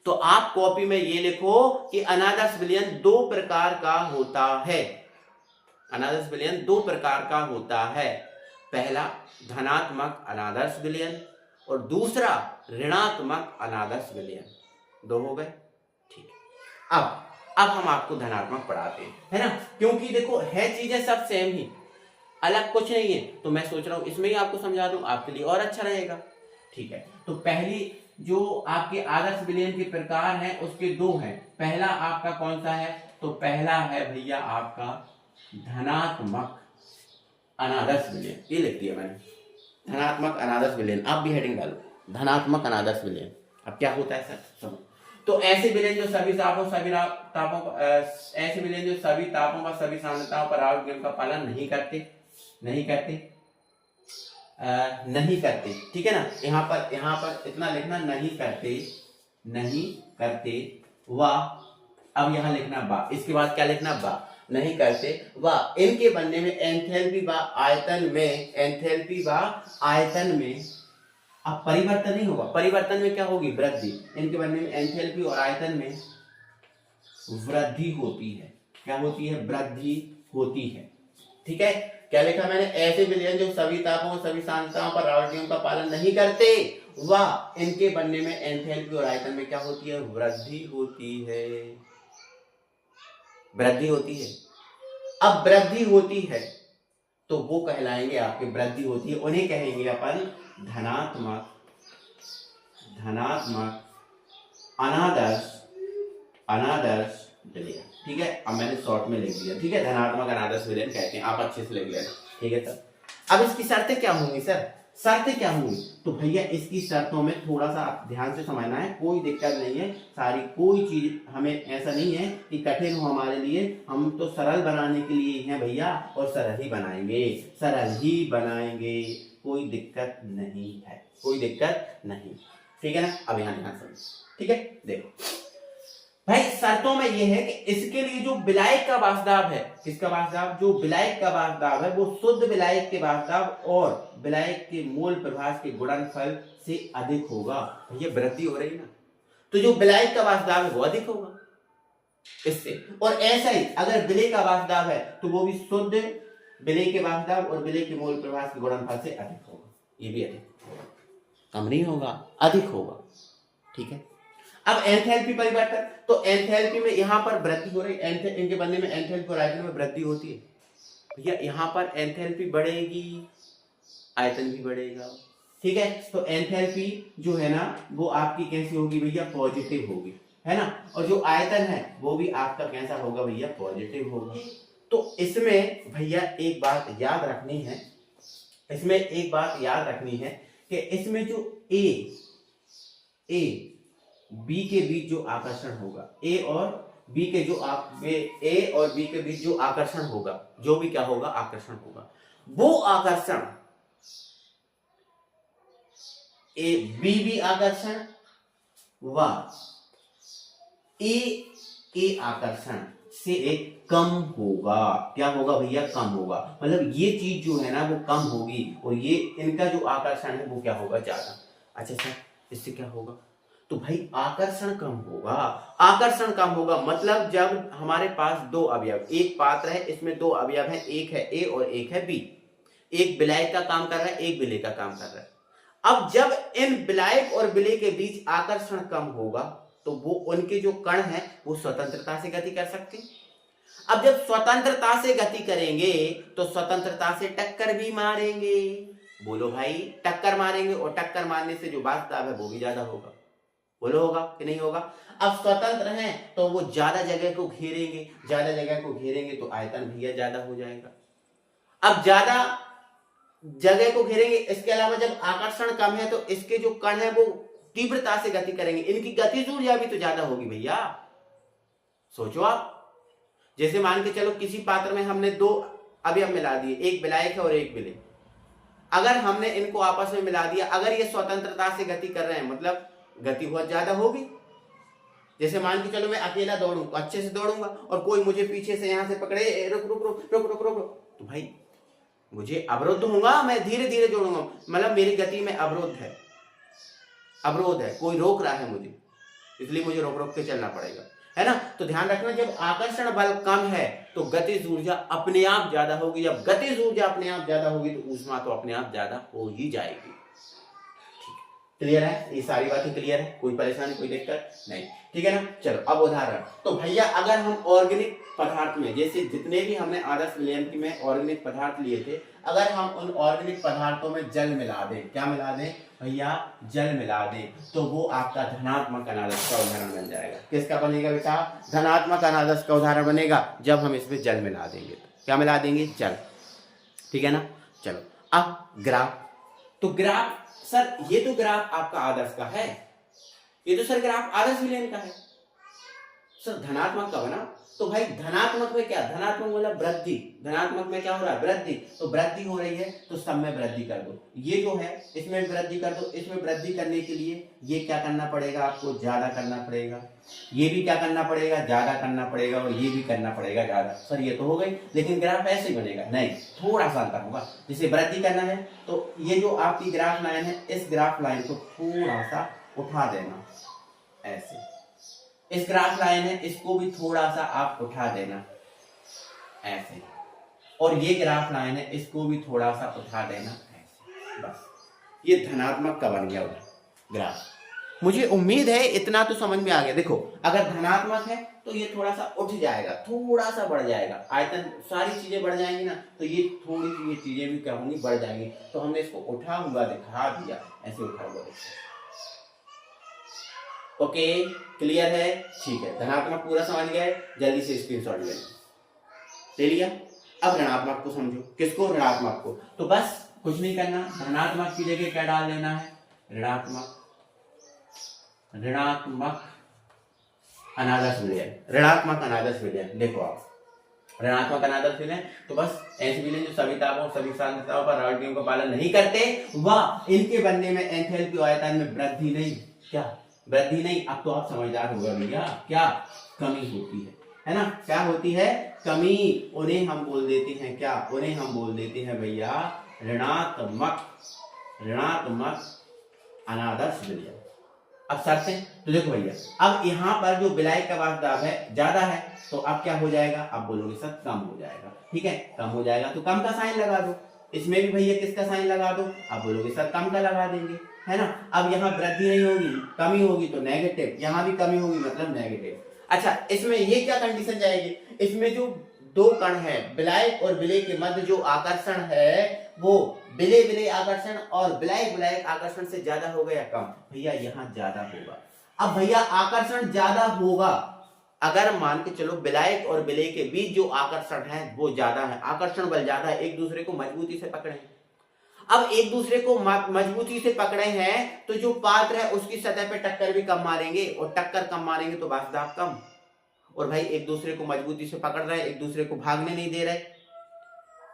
तो आप कॉपी में ये लिखो कि अनादर्श विलयन दो प्रकार का होता है। अनादर्श विलयन दो प्रकार का होता है, पहला धनात्मक अनादर्श विलयन और दूसरा ऋणात्मक अनादर्श विलयन। दो हो गए, ठीक है। अब हम आपको धनात्मक पढ़ाते हैं, है ना, क्योंकि देखो है चीजें सब सेम ही, अलग कुछ नहीं है। तो मैं सोच रहा हूं इसमें ही आपको समझा दूं, आपके लिए और अच्छा रहेगा, ठीक है। तो पहली जो आपके आदर्श विलयन के प्रकार हैं उसके दो हैं। पहला आपका कौन सा है? तो पहला है भैया आपका धनात्मक अनादर्श विलयन। ये लिख दिया मैंने, धनात्मक अनादर्श विलयन। आप भी हेडिंग डालो, धनात्मक अनादर्श विलयन। अब क्या होता है सर सुनो। तो ऐसे विलयन जो सभी तापों ऐसे विलयन जो सभी तापों पर सभी सांद्रताओं पर राउल्ट नियम का पालन नहीं करते, ठीक है ना। यहाँ पर इतना लिखना, नहीं करते व अब यहाँ लिखना बा, इसके बाद क्या लिखना? बा, नहीं करते व इनके बनने में एंथैल्पी व आयतन में अब परिवर्तन नहीं होगा, परिवर्तन में क्या होगी? वृद्धि। इनके बनने में एंथैल्पी और आयतन में वृद्धि होती है। क्या होती है? वृद्धि होती है, ठीक है। क्या लिखा मैंने? ऐसे विलयन जो सभी तापों सभी सांद्रताओं पर राउल्ट नियम का पालन नहीं करते व इनके बनने में एंथैल्पी और आयतन में क्या होती है? वृद्धि होती है, वृद्धि होती है। अब वृद्धि होती है तो वो कहलाएंगे आपके, वृद्धि होती है उन्हें कहेंगे अपन धनात्मक अनादर्श विलयन, ठीक है। अब मैंने शॉर्ट में लिख दिया, ठीक है, धनात्मक अनादर्श विलयन कहते हैं, आप अच्छे से लिख लेना, ठीक है सर। अब इसकी शर्तें क्या होंगी सर? शर्तें क्या होंगी? तो भैया इसकी शर्तों में थोड़ा सा ध्यान से समझना है, कोई दिक्कत नहीं है, कोई चीज हमें ऐसा नहीं है कि कठिन हो हमारे लिए, हम तो सरल बनाने के लिए हैं भैया, और सरल ही बनाएंगे, कोई दिक्कत नहीं है, ठीक है ना। अब यहाँ ध्यान समझ, ठीक है। देखो भाई शर्तों में ये है कि इसके लिए जो विलायक का वाष्पदाब है, किसका वाष्पदाब? जो विलायक का वाष्पदाब है वो शुद्ध विलायक के वाष्पदाब और विलायक के मोल प्रभास के गुणनफल से अधिक होगा। भैया वृद्धि हो रही ना, तो जो विलायक का वाष्पदाब है वो अधिक होगा इससे। और ऐसा ही अगर विलेय का वाष्पदाब है तो वो भी शुद्ध विलेय के वाष्पदाब और विलेय के मोल प्रवाह के गुणनफल से अधिक होगा। ये भी अधिक होगा, कम नहीं होगा, अधिक होगा। ठीक है। अब एंथैल्पी परिवर्तन, तो एंथैल्पी में यहां पर वृद्धि हो रही, इनके बनने में एंथैल्पी और आयतन में वृद्धि होती है। भैया यहां पर एंथैल्पी बढ़ेगी, आयतन भी बढ़ेगा। ठीक है। तो एंथैल्पी जो है ना वो आपकी कैसी होगी भैया, पॉजिटिव होगी, है ना। और जो आयतन है वो भी आपका कैसा होगा भैया, पॉजिटिव होगा। तो इसमें भैया एक बात याद रखनी है, इसमें एक बात याद रखनी है कि इसमें जो ए बी के बीच जो आकर्षण होगा, ए और बी के बीच जो आकर्षण होगा, जो भी क्या होगा, आकर्षण होगा, वो आकर्षण ए बी आकर्षण व ए आकर्षण से एक कम होगा। क्या होगा भैया, कम होगा। मतलब ये चीज जो है ना वो कम होगी और ये इनका जो आकर्षण है वो क्या होगा, ज्यादा। अच्छा सर, इससे क्या होगा, तो भाई आकर्षण कम होगा। आकर्षण कम होगा मतलब जब हमारे पास दो अवयव, एक पात्र है, इसमें दो अवयव है, एक है ए और एक है बी। एक विलायक का काम कर रहा है, एक विलेय का काम कर रहा है। अब जब इन विलायक और विलेय के बीच आकर्षण कम होगा तो वो उनके जो कण हैं वो स्वतंत्रता से गति कर सकते हैं। अब जब स्वतंत्रता से गति करेंगे तो स्वतंत्रता से टक्कर भी मारेंगे। बोलो भाई, टक्कर मारेंगे और टक्कर मारने से जो वाष्पदाब है वो भी ज्यादा होगा। बोलो होगा कि नहीं होगा। अब स्वतंत्र हैं तो वो ज्यादा जगह को घेरेंगे, ज्यादा जगह को घेरेंगे तो आयतन भैया ज्यादा हो जाएगा। अब ज्यादा जगह को घेरेंगे, इसके अलावा जब आकर्षण कम है तो इसके जो कण है वो तीव्रता से गति करेंगे, इनकी गतिज ऊर्जा भी तो ज्यादा होगी भैया। सोचो आप, जैसे मान के चलो किसी पात्र में हमने दो अवयव मिला दिए, एक विलायक है और एक विलेय। अगर हमने इनको आपस में मिला दिया, अगर ये स्वतंत्रता से गति कर रहे हैं मतलब गति बहुत ज्यादा होगी। जैसे मान के चलो मैं अकेला दौड़ूं, अच्छे से दौड़ूंगा और कोई मुझे पीछे से यहां से पकड़े, रुक रुक रुक रुक रुक रुक, तो भाई मुझे अवरुद्ध होगा, मैं धीरे धीरे दौड़ूंगा, मतलब मेरी गति में अवरोध है, कोई रोक रहा है मुझे, इसलिए मुझे रोक रोक के चलना पड़ेगा, है ना। तो ध्यान रखना, जब आकर्षण बल कम है तो गतिज ऊर्जा अपने आप ज्यादा होगी। जब गतिज ऊर्जा अपने आप ज्यादा होगी तो ऊष्मा तो अपने आप ज्यादा हो ही जाएगी। क्लियर है, ये सारी बातें क्लियर है, कोई परेशानी कोई दिक्कत नहीं, ठीक है ना। चलो अब उदाहरण, तो भैया अगर हम ऑर्गेनिक पदार्थ में, जैसे जितने भी हमने आदर्श विलयन में ऑर्गेनिक पदार्थ लिए थे, अगर हम उन ऑर्गेनिक पदार्थों में जल मिला दें, क्या मिला दें भैया, जल मिला दें, तो वो आपका धनात्मक अनादर्श का उदाहरण बन जाएगा। किसका बनेगा बेटा, धनात्मक अनादर्श का उदाहरण बनेगा जब हम इसमें जल मिला देंगे। तो क्या मिला देंगे, जल, ठीक है ना। चलो अब ग्राफ, तो ग्राफ सर ये तो ग्राफ आपका आदर्श का है, ये तो सर ग्राफ आदर्श विलयन का है सर, धनात्मक का बना। तो भाई धनात्मक में क्या, धनात्मक मतलब वृद्धि, धनात्मक में क्या हो रहा है, वृद्धि, तो वृद्धि हो रही है तो सब में वृद्धि कर दो, ये जो है इसमें वृद्धि कर दो। इसमें वृद्धि करने के लिए ये क्या करना पड़ेगा, आपको ज्यादा करना पड़ेगा, ये भी क्या करना पड़ेगा, ज्यादा करना पड़ेगा, और ये भी करना पड़ेगा ज्यादा। सर ये तो हो गई, लेकिन ग्राफ ऐसे ही बनेगा, नहीं थोड़ा सा अंतर होगा। जैसे वृद्धि करना है तो ये जो आपकी ग्राफ लाइन है, इस ग्राफ लाइन को थोड़ा सा उठा देना ऐसे, इस ग्राफ लाइन है इसको भी थोड़ा सा आप उठा देना ऐसे, और ये ग्राफ लाइन है इसको भी थोड़ा सा उठा देना ऐसे, बस ये धनात्मक का बन गया ग्राफ। मुझे उम्मीद है इतना तो समझ में आ गया। देखो अगर धनात्मक है तो ये थोड़ा सा उठ जाएगा, थोड़ा सा बढ़ जाएगा, आयतन सारी चीजें बढ़ जाएंगी ना, तो ये थोड़ी सी ये चीजें भी क्या होंगी, बढ़ जाएंगी। तो हमने इसको उठा हुआ दिखा दिया, ऐसे उठा हुआ दिखा। ओके क्लियर है, ठीक है। धनात्मक पूरा समझ गए, जल्दी से स्क्रीनशॉट ले लिया। अब ऋणात्मक को समझो, किसको, ऋणात्मक को। तो बस कुछ नहीं करना, धनात्मक की जगह क्या डाल लेना है, ऋणात्मक अनादर्श विलयन, ऋणात्मक अनादर्श विलयन। देखो आप ऋणात्मक अनादर्श विलयन, तो बस ऐसे विलयन जो सभी तापों सभी सांद्रताओं पर राउल्ट का पालन नहीं करते, वह इनके बनने में एंथैल्पी आयतन में वृद्धि नहीं, क्या वृद्धि नहीं, अब तो आप समझदार हो गए भैया, क्या कमी होती है ना, क्या होती है, कमी। उन्हें हम बोल देते हैं क्या, उन्हें हम बोल देते हैं भैया ऋणात्मक अनादर्श विलयन। अब शर्तें तो देखो भैया, अब यहाँ पर जो विलायक का वाष्पदाब है ज्यादा है, तो अब क्या हो जाएगा, आप बोलोगे सर कम हो जाएगा। ठीक है, कम हो जाएगा तो कम का साइन लगा दो। इसमें भी भैया किसका साइन लगा दो, आप बोलोगे सर कम का लगा देंगे, है ना। अब यहाँ वृद्धि नहीं होगी, कमी होगी तो नेगेटिव, यहाँ भी कमी होगी मतलब नेगेटिव। अच्छा, इसमें ये क्या कंडीशन जाएगी, इसमें जो दो कण है विलायक और विलेय के मध्य जो आकर्षण है वो विलेय विलेय आकर्षण और विलायक विलायक आकर्षण से ज्यादा होगा या कम, भैया यहाँ ज्यादा होगा। अब भैया आकर्षण ज्यादा होगा, अगर मान के चलो विलायक और विलेय के बीच जो आकर्षण है वो ज्यादा है, आकर्षण बल ज्यादा है, एक दूसरे को मजबूती से पकड़े। अब एक दूसरे को मजबूती से पकड़े हैं तो जो पात्र है उसकी सतह पे टक्कर भी कम मारेंगे, और टक्कर कम मारेंगे तो वाष्पदाब कम। और भाई एक दूसरे को मजबूती से पकड़ रहे हैं, एक दूसरे को भागने नहीं दे रहे,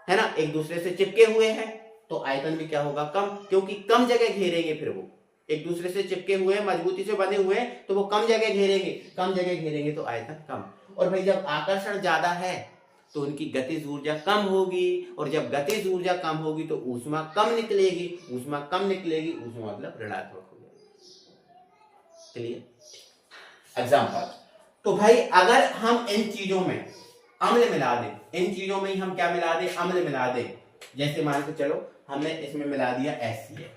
है ना, एक दूसरे से चिपके हुए हैं, तो आयतन भी क्या होगा, कम, क्योंकि कम जगह घेरेंगे। फिर वो एक दूसरे से चिपके हुए हैं, मजबूती से बने हुए हैं, तो वो कम जगह घेरेंगे, कम जगह घेरेंगे तो आयतन कम। और भाई जब आकर्षण ज्यादा है तो उनकी गतिज ऊर्जा कम होगी, और जब गतिज ऊर्जा कम होगी तो ऊष्मा कम निकलेगी, ऊष्मा कम निकलेगी, ऊष्मा मतलब ऋणात्मक हो जाएगी। चलिए एग्जाम्पल, तो भाई अगर हम इन चीजों में अम्ल मिला दें, इन चीजों में ही हम क्या मिला दें, अम्ल मिला दें, जैसे मान के चलो हमने इसमें मिला दिया HCl,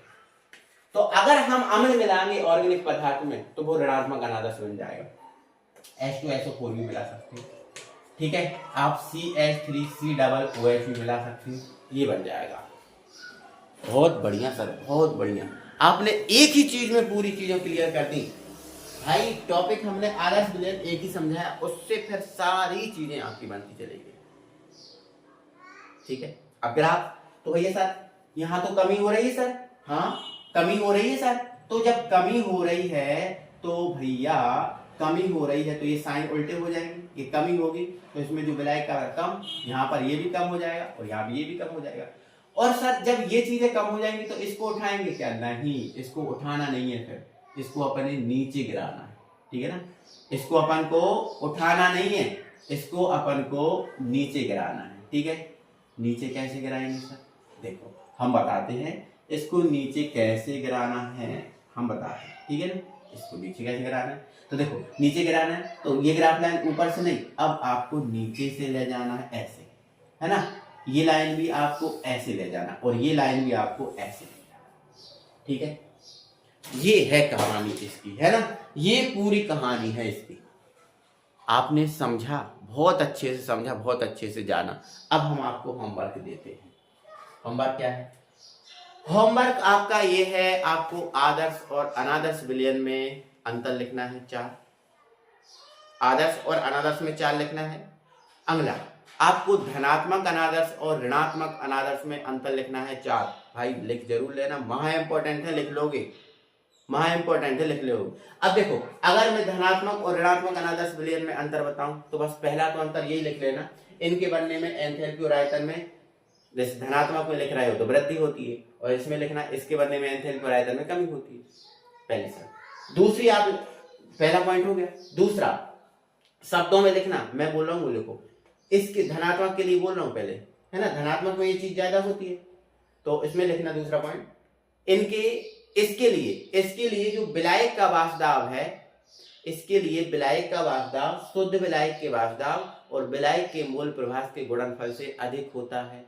तो अगर हम अम्ल मिलाएंगे ऑर्गेनिक पदार्थ में तो वो ऋणात्मक अनादर्श बन जाएगा। H2SO4 भी मिला सकते हैं, ठीक है, आप CH3COOH भी मिला सकते हैं, ये बन जाएगा। बहुत बढ़िया सर, बहुत बढ़िया, आपने एक ही चीज में पूरी चीजें क्लियर कर दी भाई। टॉपिक हमने आदर्श विलयन एक ही समझाया, उससे फिर सारी चीजें आपकी बनती चलेगी। ठीक है, अब ग्राफ तो भैया सर यहाँ तो कमी हो रही है सर, हाँ कमी हो रही है सर, तो जब कमी हो रही है तो भैया कमी हो रही है तो ये साइन उल्टे हो जाएंगे, ये कमी होगी तो इसमें जो विलायक का कम, यहाँ पर ये भी कम हो जाएगा और यहाँ भी ये भी कम हो जाएगा। और सर जब ये चीजें कम हो जाएंगी तो इसको उठाएंगे क्या, नहीं, इसको उठाना नहीं है, फिर इसको अपने नीचे गिराना है। ठीक है ना, इसको अपन को उठाना नहीं है, इसको अपन को नीचे गिराना है। ठीक है, नीचे कैसे गिराएंगे सर, देखो हम बताते हैं इसको नीचे कैसे गिराना है, हम बताते हैं। ठीक है ना, इसको नीचे कैसे गिराना है, तो देखो नीचे गिराना है तो ये ग्राफ लाइन ऊपर से नहीं, अब आपको नीचे से ले जाना है, ऐसे, है ना, ये लाइन भी आपको ऐसे ले जाना और ये लाइन भी आपको ऐसे ले जाना। ठीक है, ये है कहानी इसकी, है ना, ये पूरी कहानी है इसकी। आपने समझा, बहुत अच्छे से समझा, बहुत अच्छे से जाना। अब हम आपको होमवर्क देते हैं। होमवर्क क्या है, होमवर्क आपका ये है, आपको आदर्श और अनादर्श विलयन में अंतर लिखना है 4, आदर्श और अनादर्श में 4 लिखना है। अगला आपको धनात्मक अनादर्श और ऋणात्मक अनादर्श में अंतर लिखना है 4। भाई लिख जरूर लेना, महा इंपॉर्टेंट है, लिख लोगे, महा इंपॉर्टेंट है, लिख लोगे। अब देखो अगर मैं धनात्मक और ऋणात्मक अनादर्श विलयन में अंतर बताऊं तो बस पहला तो अंतर यही लिख लेना, इनके बनने में एंथैल्पी और आयतन में, जैसे धनात्मक में लिख रहे हो तो वृद्धि होती है, और इसमें लिखना इसके बनने में एंथैल्पी और आयतन में कमी होती है, पहली सर। दूसरी, आप पहला पॉइंट हो गया। दूसरा, शब्दों में लिखना, मैं बोल रहा हूँ लिखो, इसके धनात्मक के लिए बोल रहा हूँ पहले, है ना, धनात्मक में ये चीज ज्यादा होती है तो इसमें लिखना दूसरा पॉइंट। इनके इसके लिए जो विलायक का वाष्पदाब है, इसके लिए विलायक का वाष्पदाब शुद्ध विलायक के वाष्पदाब और विलायक के मोल प्रभास के गुणनफल से अधिक होता है।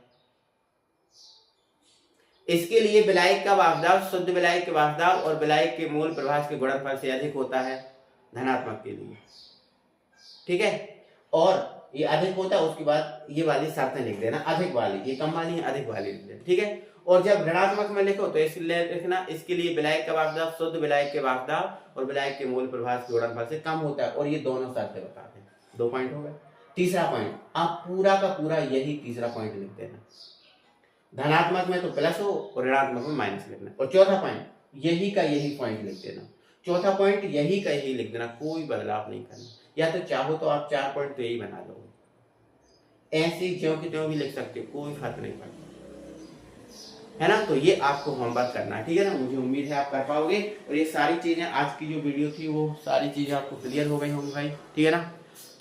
इसके लिए विलायक का वाष्पदाब शुद्ध विलायक के वाष्पदाब और विलायक के मोल प्रभास के गुणनफल से अधिक होता है धनात्मक के लिए। ठीक है, और ये अधिक होता है, उसके बाद ये वाली शर्तें लिख देना, अधिक वाली, ये कम वाली है, अधिक वाली लिख देना। ठीक है, और जब ऋणात्मक में लिखो तो इसलिए लिखना, इसके लिए विलायक का वाष्पदाब शुद्ध विलायक के वाष्पदाब और विलायक के मोल प्रभास के गुणनफल से कम होता है, और ये दोनों शर्तें बताते हैं। 2 पॉइंट हो गए। तीसरा पॉइंट, आप पूरा का पूरा यही तीसरा पॉइंट लिख देना, धनात्मक में तो प्लस हो और ऋणात्मक में माइनस लिखना। और चौथा पॉइंट यही का यही पॉइंट लिख देना, चौथा पॉइंट यही का यही लिख देना, कोई बदलाव नहीं करना, या तो चाहो तो आप 4 पॉइंट तो यही बना लोगे, ऐसे ज्यों की त्यों भी लिख सकते हो, कोई फर्क नहीं पड़ता, है ना। तो ये आपको होमवर्क करना है, ठीक है ना, मुझे उम्मीद है आप कर पाओगे। और ये सारी चीजें, आज की जो वीडियो थी वो सारी चीजें आपको क्लियर हो गई होंगी भाई, ठीक है ना।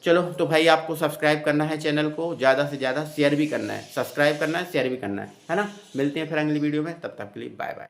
चलो तो भाई आपको सब्सक्राइब करना है चैनल को, ज़्यादा से ज़्यादा शेयर भी करना है, सब्सक्राइब करना है, शेयर भी करना है ना। मिलते हैं फिर अगली वीडियो में, तब तक के लिए बाय बाय।